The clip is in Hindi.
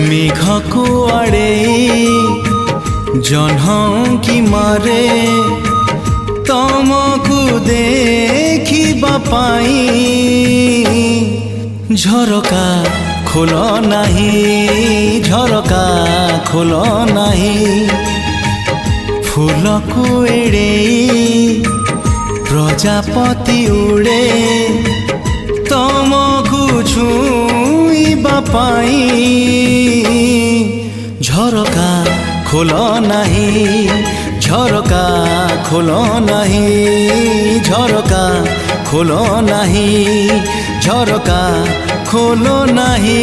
मेघ कुआड़े जह्न कि मारे तमकु देखिबा पाई झरका खोल नाही झरका खोल नाही फूल को एड़े प्रजापति उड़े तमकु छुईबा पाई झरका खोल नाही झरका खोल नाही झरका खोल नाही झरका खोल नाही।